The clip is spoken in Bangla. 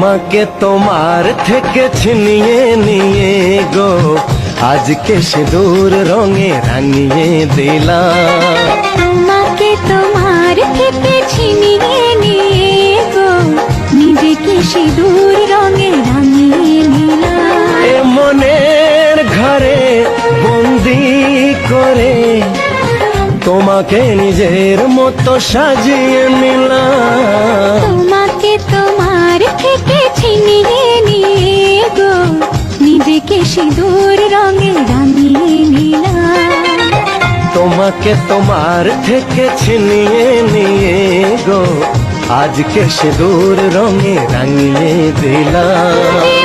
তোমাকে তোমার থেকে ছিনিয়ে নিয়ে গো আজকে সিঁদুর রঙে রাঙিয়ে দিলাম। তোমাকে তোমার থেকে ছিনিয়ে নিয়ে গো নিজেকে সিঁদুর রঙে রাঙিয়ে নিলাম। এ মনের ঘরে বন্দি করে তোমাকে নিজের মতো সাজিয়ে নিলাম। তোমাকে তোমার থেকে ছিনিয়ে নিয়ে গো নিজেকে সিঁদুর রঙে রাঙিয়ে নিলাম। তোমাকে তোমার থেকে ছিনিয়ে নিয়ে গো আজকে সিঁদুর রঙে রাঙিয়ে দিলাম।